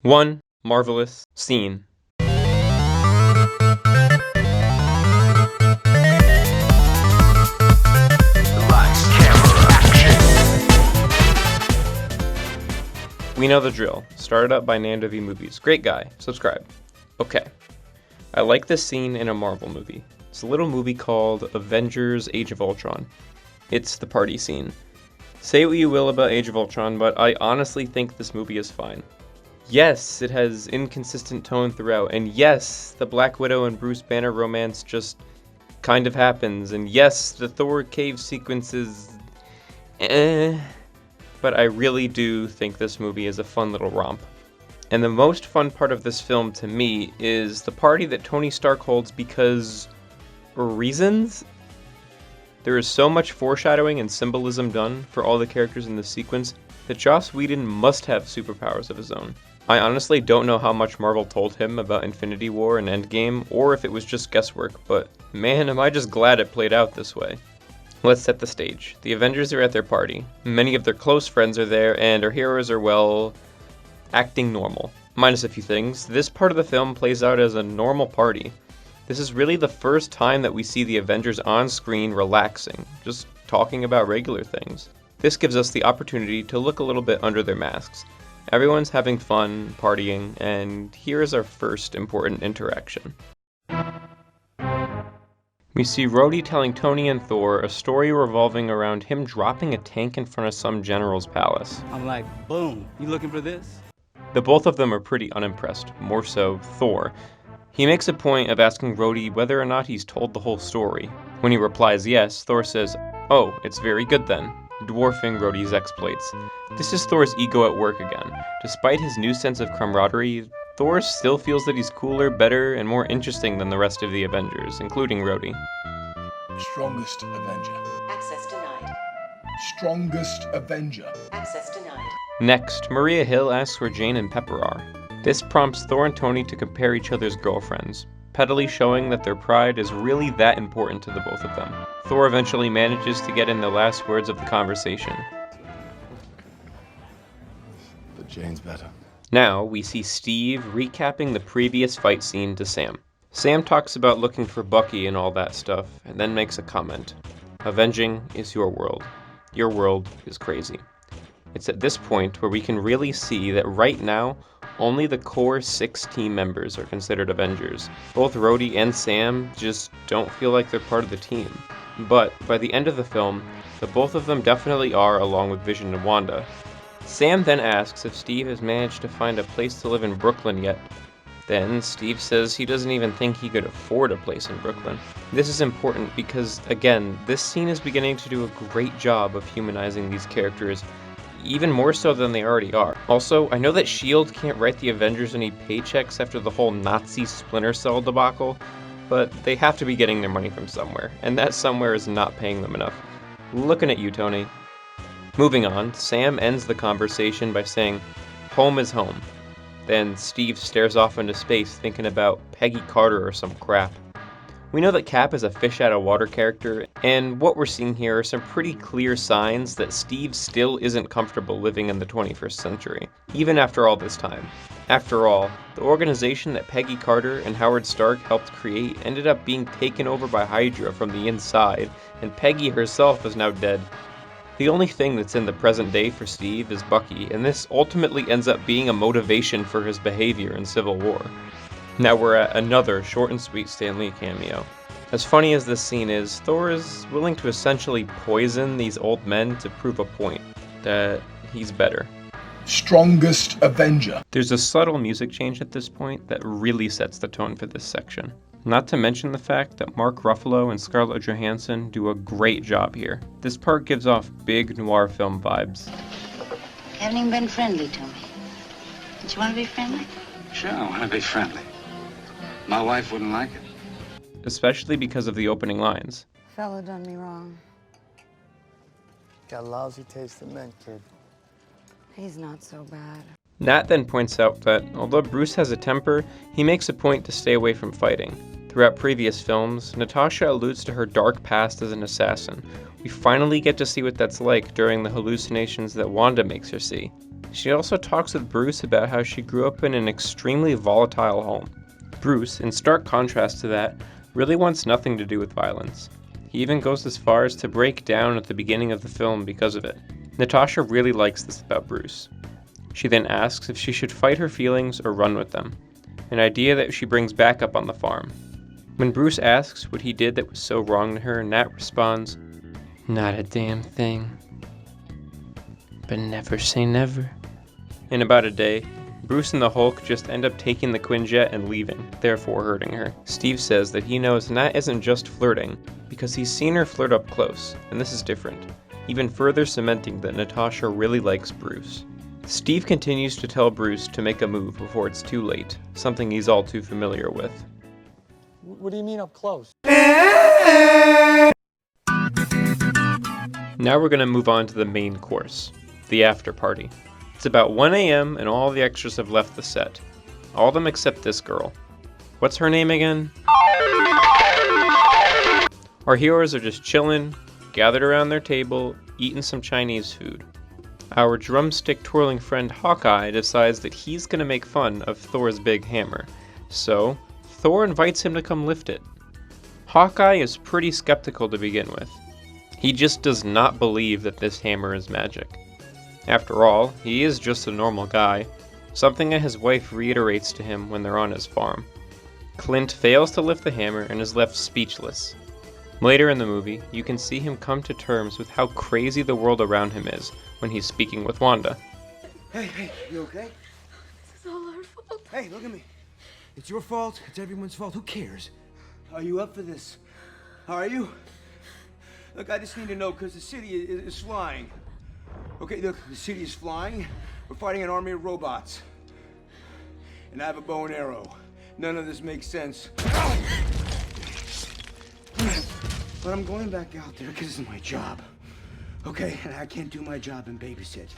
One marvelous scene. Lights, camera, action. We know the drill. Started up by Nando V Movies. Great guy. Subscribe. Okay. I like this scene in a Marvel movie. It's a little movie called Avengers Age of Ultron. It's the party scene. Say what you will about Age of Ultron, but I honestly think this movie is fine. Yes, it has inconsistent tone throughout, and yes, the Black Widow and Bruce Banner romance just kind of happens, and yes, the Thor cave sequence is but I really do think this movie is a fun little romp. And the most fun part of this film to me is the party that Tony Stark holds because reasons? There is so much foreshadowing and symbolism done for all the characters in this sequence that Joss Whedon must have superpowers of his own. I honestly don't know how much Marvel told him about Infinity War and Endgame, or if it was just guesswork, but man, am I just glad it played out this way. Let's set the stage. The Avengers are at their party. Many of their close friends are there, and our heroes are, well, acting normal. Minus a few things, this part of the film plays out as a normal party. This is really the first time that we see the Avengers on screen relaxing, just talking about regular things. This gives us the opportunity to look a little bit under their masks. Everyone's having fun, partying, and here is our first important interaction. We see Rhodey telling Tony and Thor a story revolving around him dropping a tank in front of some general's palace. I'm like, boom, you looking for this? The both of them are pretty unimpressed, more so Thor. He makes a point of asking Rhodey whether or not he's told the whole story. When he replies yes, Thor says, "Oh, it's very good then," dwarfing Rhodey's exploits. This is Thor's ego at work again. Despite his new sense of camaraderie, Thor still feels that he's cooler, better, and more interesting than the rest of the Avengers, including Rhodey. Strongest Avenger. Access denied. Strongest Avenger. Access denied. Next, Maria Hill asks where Jane and Pepper are. This prompts Thor and Tony to compare each other's girlfriends, pettily showing that their pride is really that important to the both of them. Thor eventually manages to get in the last words of the conversation. But Jane's better. Now, we see Steve recapping the previous fight scene to Sam. Sam talks about looking for Bucky and all that stuff, and then makes a comment. Avenging is your world. Your world is crazy. It's at this point where we can really see that right now, only the core 6 team members are considered Avengers. Both Rhodey and Sam just don't feel like they're part of the team. But by the end of the film, the both of them definitely are, along with Vision and Wanda. Sam then asks if Steve has managed to find a place to live in Brooklyn yet. Then Steve says he doesn't even think he could afford a place in Brooklyn. This is important because, again, this scene is beginning to do a great job of humanizing these characters, even more so than they already are. Also, I know that S.H.I.E.L.D. can't write the Avengers any paychecks after the whole Nazi Splinter Cell debacle, but they have to be getting their money from somewhere, and that somewhere is not paying them enough. Looking at you, Tony. Moving on, Sam ends the conversation by saying, "Home is home." Then Steve stares off into space thinking about Peggy Carter or some crap. We know that Cap is a fish-out-of-water character, and what we're seeing here are some pretty clear signs that Steve still isn't comfortable living in the 21st century, even after all this time. After all, the organization that Peggy Carter and Howard Stark helped create ended up being taken over by Hydra from the inside, and Peggy herself is now dead. The only thing that's in the present day for Steve is Bucky, and this ultimately ends up being a motivation for his behavior in Civil War. Now we're at another short and sweet Stan Lee cameo. As funny as this scene is, Thor is willing to essentially poison these old men to prove a point, that he's better. Strongest Avenger. There's a subtle music change at this point that really sets the tone for this section. Not to mention the fact that Mark Ruffalo and Scarlett Johansson do a great job here. This part gives off big noir film vibes. You haven't even been friendly to me. Don't you want to be friendly? Sure, I want to be friendly. My wife wouldn't like it. Especially because of the opening lines. Fella done me wrong. Got a lousy taste in men, kid. He's not so bad. Nat then points out that, although Bruce has a temper, he makes a point to stay away from fighting. Throughout previous films, Natasha alludes to her dark past as an assassin. We finally get to see what that's like during the hallucinations that Wanda makes her see. She also talks with Bruce about how she grew up in an extremely volatile home. Bruce, in stark contrast to that, really wants nothing to do with violence. He even goes as far as to break down at the beginning of the film because of it. Natasha really likes this about Bruce. She then asks if she should fight her feelings or run with them, an idea that she brings back up on the farm. When Bruce asks what he did that was so wrong to her, Nat responds, "Not a damn thing. But never say never." In about a day, Bruce and the Hulk just end up taking the Quinjet and leaving, therefore hurting her. Steve says that he knows Nat isn't just flirting, because he's seen her flirt up close, and this is different, even further cementing that Natasha really likes Bruce. Steve continues to tell Bruce to make a move before it's too late, something he's all too familiar with. What do you mean up close? Now we're going to move on to the main course, the after party. It's about 1 a.m. and all the extras have left the set. All of them except this girl. What's her name again? Our heroes are just chilling, gathered around their table, eating some Chinese food. Our drumstick twirling friend Hawkeye decides that he's going to make fun of Thor's big hammer, so Thor invites him to come lift it. Hawkeye is pretty skeptical to begin with. He just does not believe that this hammer is magic. After all, he is just a normal guy, something that his wife reiterates to him when they're on his farm. Clint fails to lift the hammer and is left speechless. Later in the movie, you can see him come to terms with how crazy the world around him is when he's speaking with Wanda. Hey, you okay? This is all our fault. Hey, look at me. It's your fault. It's everyone's fault. Who cares? Are you up for this? Are you? Look, I just need to know because the city is flying. Okay, look, the city is flying. We're fighting an army of robots. And I have a bow and arrow. None of this makes sense. But I'm going back out there because it's my job. Okay, and I can't do my job and babysit.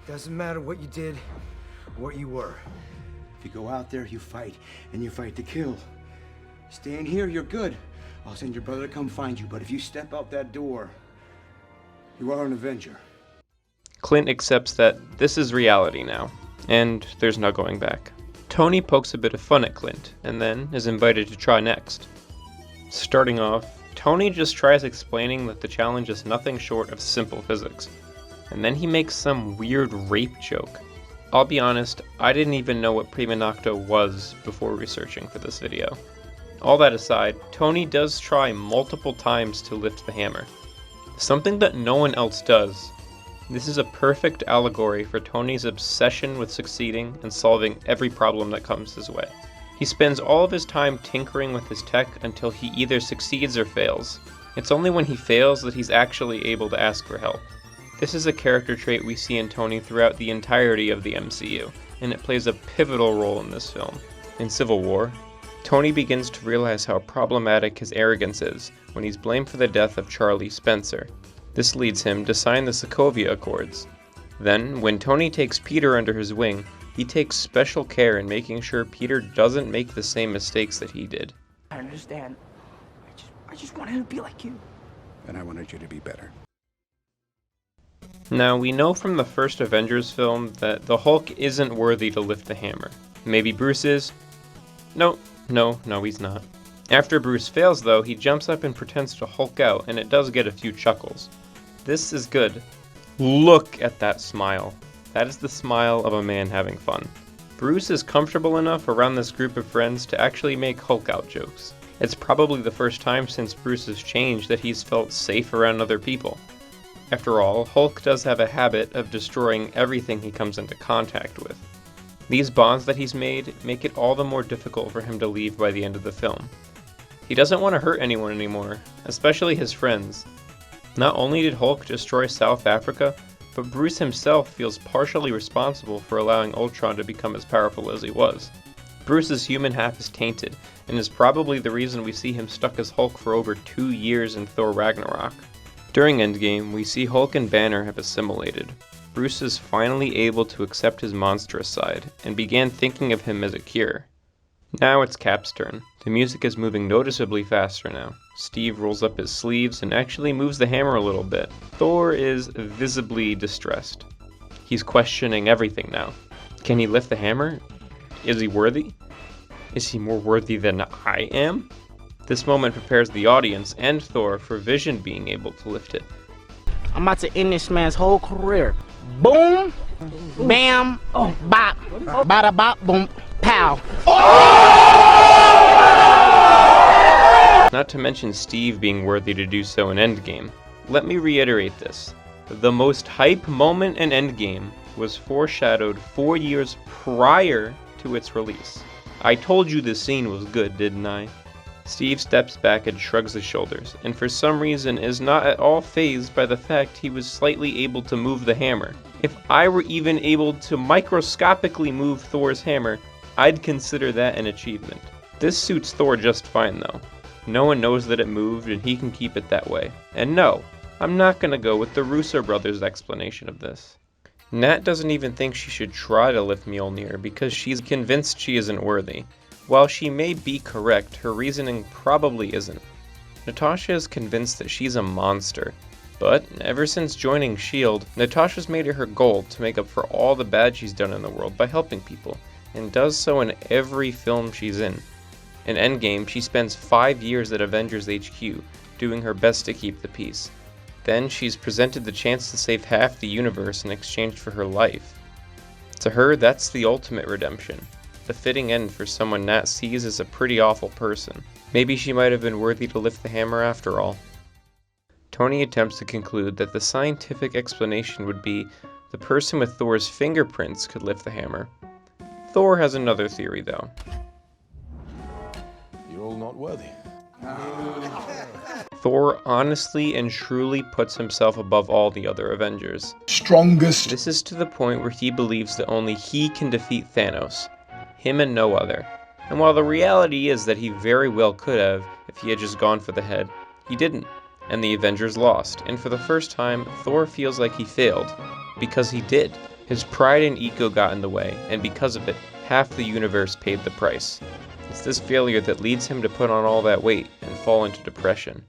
Doesn't matter what you did or what you were. If you go out there, you fight, and you fight to kill. Staying here, you're good. I'll send your brother to come find you, but if you step out that door, you are an Avenger. Clint accepts that this is reality now, and there's no going back. Tony pokes a bit of fun at Clint, and then is invited to try next. Starting off, Tony just tries explaining that the challenge is nothing short of simple physics, and then he makes some weird rape joke. I'll be honest, I didn't even know what prima nocta was before researching for this video. All that aside, Tony does try multiple times to lift the hammer, something that no one else does. This is a perfect allegory for Tony's obsession with succeeding and solving every problem that comes his way. He spends all of his time tinkering with his tech until he either succeeds or fails. It's only when he fails that he's actually able to ask for help. This is a character trait we see in Tony throughout the entirety of the MCU, and it plays a pivotal role in this film. In Civil War, Tony begins to realize how problematic his arrogance is when he's blamed for the death of Charlie Spencer. This leads him to sign the Sokovia Accords. Then, when Tony takes Peter under his wing, he takes special care in making sure Peter doesn't make the same mistakes that he did. I understand. I just wanted to be like you. And I wanted you to be better. Now, we know from the first Avengers film that the Hulk isn't worthy to lift the hammer. Maybe Bruce is? No, he's not. After Bruce fails though, he jumps up and pretends to Hulk out, and it does get a few chuckles. This is good. Look at that smile. That is the smile of a man having fun. Bruce is comfortable enough around this group of friends to actually make Hulk out jokes. It's probably the first time since Bruce has changed that he's felt safe around other people. After all, Hulk does have a habit of destroying everything he comes into contact with. These bonds that he's made make it all the more difficult for him to leave by the end of the film. He doesn't want to hurt anyone anymore, especially his friends. Not only did Hulk destroy South Africa, but Bruce himself feels partially responsible for allowing Ultron to become as powerful as he was. Bruce's human half is tainted, and is probably the reason we see him stuck as Hulk for over 2 years in Thor Ragnarok. During Endgame, we see Hulk and Banner have assimilated. Bruce is finally able to accept his monstrous side, and began thinking of him as a cure. Now it's Cap's turn. The music is moving noticeably faster now. Steve rolls up his sleeves and actually moves the hammer a little bit. Thor is visibly distressed. He's questioning everything now. Can he lift the hammer? Is he worthy? Is he more worthy than I am? This moment prepares the audience and Thor for Vision being able to lift it. I'm about to end this man's whole career. Boom, bam, bop, bada bop, boom, pow. Not to mention Steve being worthy to do so in Endgame. Let me reiterate this. The most hype moment in Endgame was foreshadowed 4 years prior to its release. I told you this scene was good, didn't I? Steve steps back and shrugs his shoulders, and for some reason is not at all fazed by the fact he was slightly able to move the hammer. If I were even able to microscopically move Thor's hammer, I'd consider that an achievement. This suits Thor just fine though. No one knows that it moved and he can keep it that way. And no, I'm not gonna go with the Russo brothers' explanation of this. Nat doesn't even think she should try to lift Mjolnir because she's convinced she isn't worthy. While she may be correct, her reasoning probably isn't. Natasha is convinced that she's a monster. But, ever since joining S.H.I.E.L.D., Natasha's made it her goal to make up for all the bad she's done in the world by helping people, and does so in every film she's in. In Endgame, she spends 5 years at Avengers HQ, doing her best to keep the peace. Then she's presented the chance to save half the universe in exchange for her life. To her, that's the ultimate redemption. The fitting end for someone Nat sees as a pretty awful person. Maybe she might have been worthy to lift the hammer after all. Tony attempts to conclude that the scientific explanation would be the person with Thor's fingerprints could lift the hammer. Thor has another theory though. You're all not worthy. Thor honestly and truly puts himself above all the other Avengers. Strongest. This is to the point where he believes that only he can defeat Thanos. Him and no other. And while the reality is that he very well could have if he had just gone for the head, he didn't, and the Avengers lost, and for the first time, Thor feels like he failed. Because he did. His pride and ego got in the way, and because of it, half the universe paid the price. It's this failure that leads him to put on all that weight and fall into depression.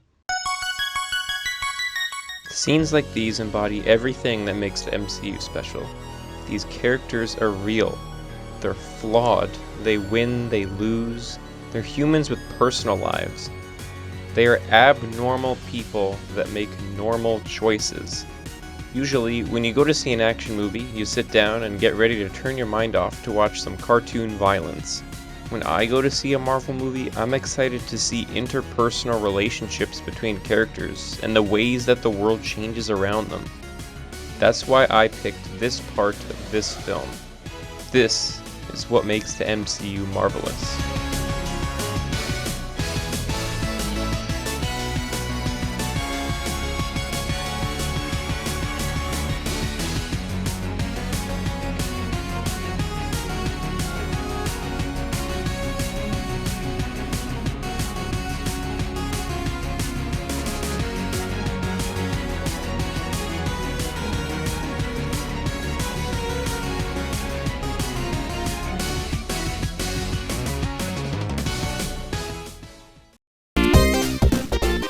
Scenes like these embody everything that makes the MCU special. These characters are real. They're flawed, they win, they lose, they're humans with personal lives. They are abnormal people that make normal choices. Usually, when you go to see an action movie, you sit down and get ready to turn your mind off to watch some cartoon violence. When I go to see a Marvel movie, I'm excited to see interpersonal relationships between characters and the ways that the world changes around them. That's why I picked this part of this film. This is what makes the MCU marvelous.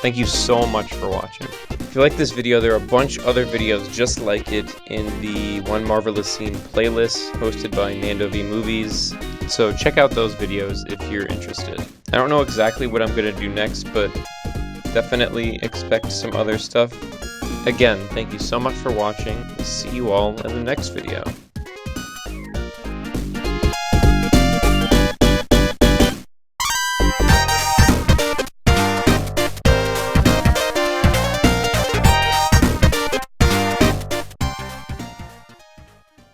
Thank you so much for watching. If you like this video, there are a bunch of other videos just like it in the One Marvelous Scene playlist hosted by Nando V Movies, so check out those videos if you're interested. I don't know exactly what I'm going to do next, but definitely expect some other stuff. Again, thank you so much for watching. See you all in the next video.